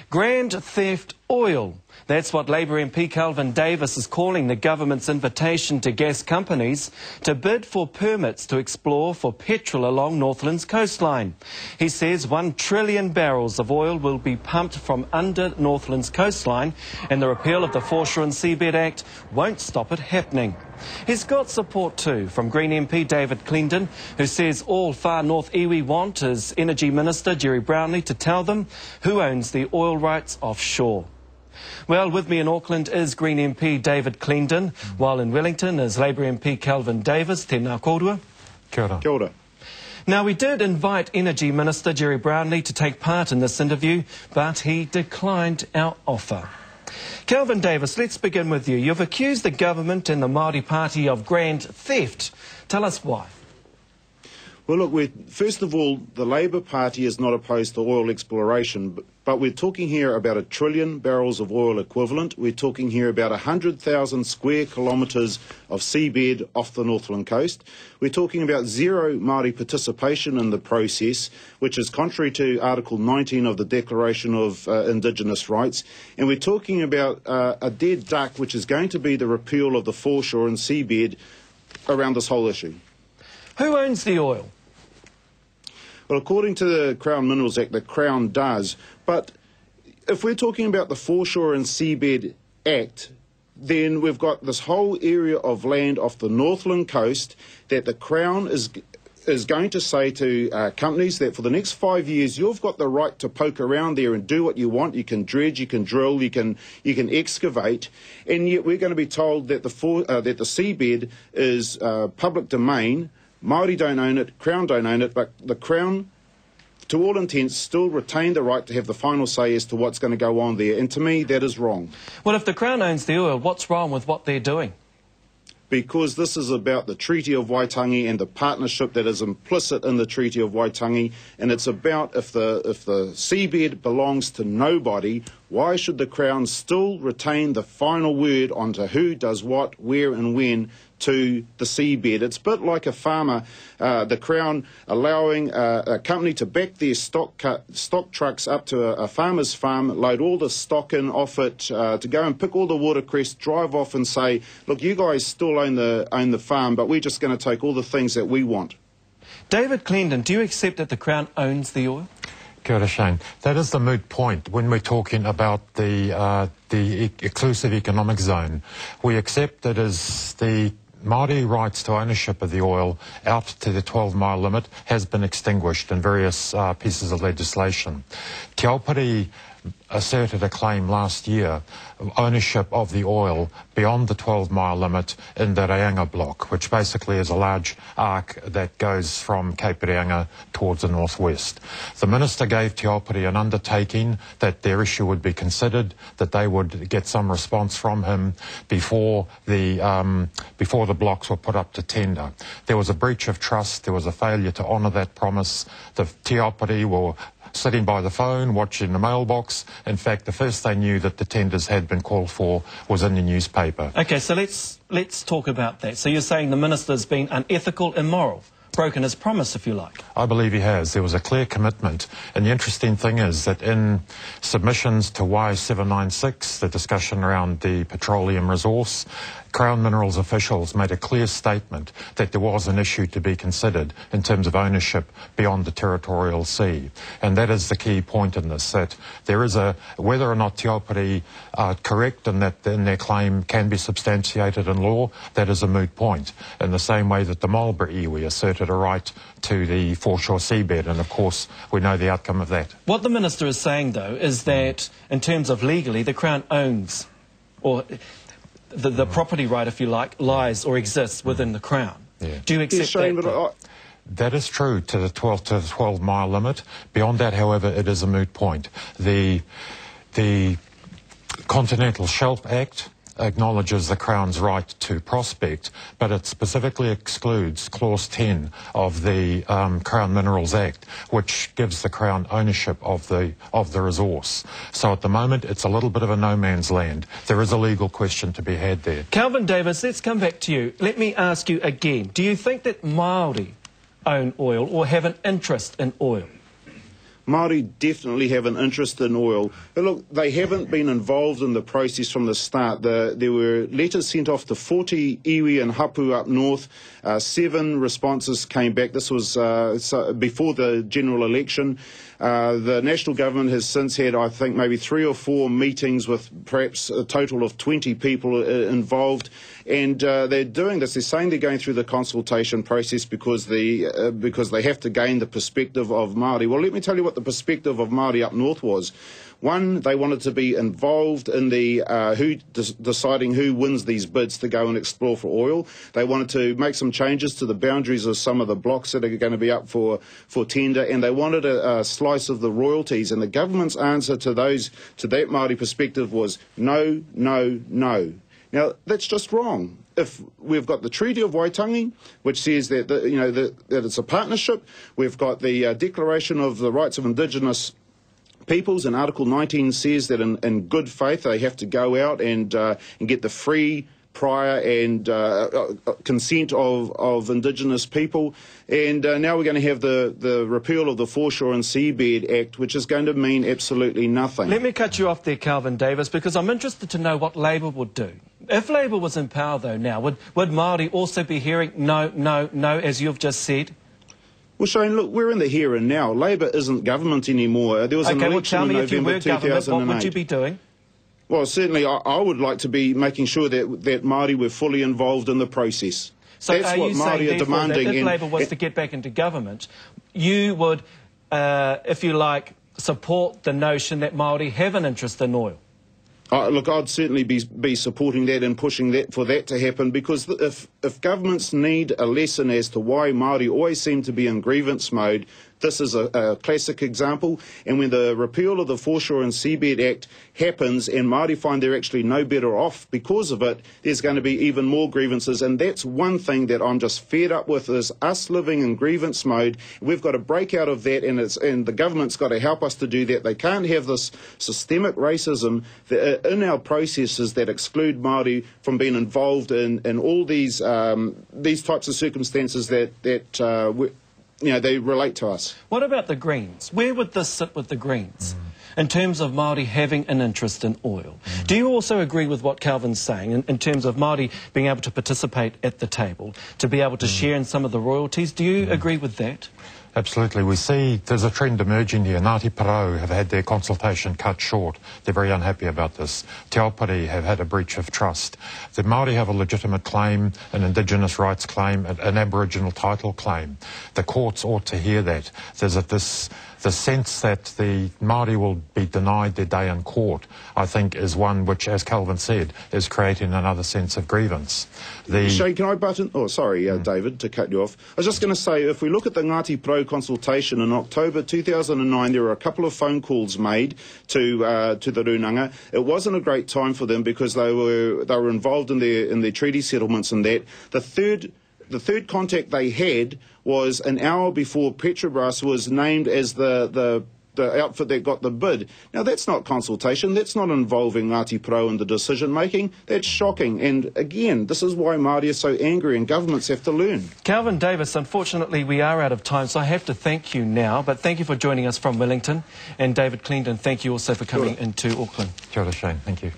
Grand theft oil. That's what Labour MP Kelvin is calling the government's invitation to gas companies to bid for permits to explore for petrol along Northland's coastline. He says 1 trillion barrels of oil will be pumped from under Northland's coastline, and the repeal of the Foreshore and Seabed Act won't stop it happening. He's got support too from Green MP Clendon, who says all far north iwi want is Energy Minister Jerry Brownlee to tell them who owns the oil rights offshore. Well, with me in Auckland is Green MP Clendon, while in Wellington is Labour MP Kelvin Davis. Tēnā kōrua. Kia ora. Kia ora. Now, we did invite Energy Minister Jerry Brownlee to take part in this interview, but he declined our offer. Kelvin Davis, let's begin with you. You've accused the government and the Māori Party of grand theft. Tell us why. Well, look, first of all, the Labour Party is not opposed to oil exploration, but we're talking here about 1 trillion barrels of oil equivalent. We're talking here about 100,000 square kilometres of seabed off the Northland coast. We're talking about zero Māori participation in the process, which is contrary to Article 19 of the Declaration of Indigenous Rights. And we're talking about a dead duck, which is going to be the repeal of the foreshore and seabed around this whole issue. Who owns the oil? Well, according to the Crown Minerals Act, the Crown does. But if we're talking about the Foreshore and Seabed Act, then we've got this whole area of land off the Northland coast that the Crown is going to say to companies that for the next 5 years you've got the right to poke around there and do what you want. You can dredge, you can drill, you can excavate, and yet we're going to be told that the seabed is public domain. Māori don't own it, Crown don't own it, but the Crown, to all intents, still retain the right to have the final say as to what's going to go on there. And to me, that is wrong. Well, if the Crown owns the oil, what's wrong with what they're doing? Because this is about the Treaty of Waitangi and the partnership that is implicit in the Treaty of Waitangi, and it's about if the seabed belongs to nobody, why should the Crown still retain the final word on to who does what, where and when to the seabed? It's a bit like a farmer, the Crown allowing a company to back their stock trucks up to a farmer's farm, load all the stock in off it, to go and pick all the watercress, drive off and say, look, you guys still own the farm, but we're just going to take all the things that we want. Clendon, do you accept that the Crown owns the oil? Kia ora, Shane. That is the moot point when we're talking about the exclusive economic zone. We accept that as the Māori rights to ownership of the oil out to the 12-mile limit has been extinguished in various pieces of legislation. Te Aupiri asserted a claim last year of ownership of the oil beyond the 12-mile limit in the Reinga block, which basically is a large arc that goes from Cape Reinga towards the northwest. The minister gave Te Aupiri an undertaking that their issue would be considered, that they would get some response from him before the blocks were put up to tender. There was a breach of trust. There was a failure to honour that promise. The Te Aupiri were sitting by the phone, watching the mailbox. In fact, the first they knew that the tenders had been called for was in the newspaper. OK, so let's talk about that. So you're saying the minister's been unethical, immoral, broken his promise, if you like? I believe he has. There was a clear commitment. And the interesting thing is that in submissions to Y796, the discussion around the petroleum resource, Crown Minerals officials made a clear statement that there was an issue to be considered in terms of ownership beyond the territorial sea. And that is the key point in this, that there is whether or not Te Aupiri are correct and that in their claim can be substantiated in law, that is a moot point. In the same way that the Marlborough iwi asserted a right to the foreshore seabed, and of course we know the outcome of that. What the minister is saying, though, is that in terms of legally, the Crown owns, or the property right, if you like, lies or exists within the Crown. Yeah. Do you accept that? That is true to the 12-mile limit. Beyond that, however, it is a moot point. The Continental Shelf Act acknowledges the Crown's right to prospect, but it specifically excludes Clause 10 of the Crown Minerals Act, which gives the Crown ownership of the resource. So at the moment, it's a little bit of a no man's land. There is a legal question to be had there. Kelvin Davis, let's come back to you. Let me ask you again. Do you think that Māori own oil or have an interest in oil? Māori definitely have an interest in oil. But look, they haven't been involved in the process from the start. There were letters sent off to 40 iwi and hapu up north. 7 responses came back. This was before the general election. The national government has since had, I think, maybe 3 or 4 meetings with perhaps a total of 20 people involved. And they're doing this. They're saying they're going through the consultation process because they have to gain the perspective of Māori. Well, let me tell you what the perspective of Māori up north was. One, they wanted to be involved in the deciding who wins these bids to go and explore for oil. They wanted to make some changes to the boundaries of some of the blocks that are going to be up for tender, and they wanted a slice of the royalties. And the government's answer to that Māori perspective was no, no, no. Now, that's just wrong. If we've got the Treaty of Waitangi, which says that that it's a partnership, we've got the Declaration of the Rights of Indigenous Peoples, and Article 19 says that in good faith they have to go out and get the free, prior and consent of Indigenous people. And now we're going to have the repeal of the Foreshore and Seabed Act, which is going to mean absolutely nothing. Let me cut you off there, Kelvin Davis, because I'm interested to know what Labour would do. If Labour was in power, though, now, would Māori also be hearing no, no, no, as you've just said? Well, Shane, look, we're in the here and now. Labour isn't government anymore. There was an election in November 2008. What would you be doing? Well, certainly I would like to be making sure that Māori were fully involved in the process. So that's what Māori are demanding. That if Labour was to get back into government, you would, if you like, support the notion that Māori have an interest in oil? Look, I'd certainly be supporting that and pushing for that to happen, because if governments need a lesson as to why Māori always seem to be in grievance mode, this is a classic example. And when the repeal of the Foreshore and Seabed Act happens and Māori find they're actually no better off because of it, there's going to be even more grievances. And that's one thing that I'm just fed up with, is us living in grievance mode. We've got to break out of that, and the government's got to help us to do that. They can't have this systemic racism in our processes that exclude Māori from being involved in all these types of circumstances that they relate to us. What about the Greens? Where would this sit with the Greens in terms of Māori having an interest in oil? Do you also agree with what Kelvin's saying in terms of Māori being able to participate at the table, to be able to share in some of the royalties? Do you agree with that? Absolutely. We see there's a trend emerging here. Ngāti Porou have had their consultation cut short. They're very unhappy about this. Te Aupari have had a breach of trust. The Māori have a legitimate claim, an Indigenous rights claim, an Aboriginal title claim. The courts ought to hear that. There's the sense that the Māori will be denied their day in court, I think, is one which, as Kelvin said, is creating another sense of grievance. Shane, can I butt in? Oh, sorry, David, to cut you off. I was just going to say, if we look at the Ngāti Porou consultation in October 2009, there were a couple of phone calls made to the Runanga. It wasn't a great time for them because they were involved in their treaty settlements and that. The third contact they had was an hour before Petrobras was named as the outfit that got the bid. Now, that's not consultation. That's not involving Ngāti Porou in the decision-making. That's shocking. And, again, this is why Māori are so angry, and governments have to learn. Kelvin Davis, unfortunately, we are out of time, so I have to thank you now. But thank you for joining us from Wellington. And David Clendon, thank you also for coming into Auckland. Kia ora, Shane. Thank you.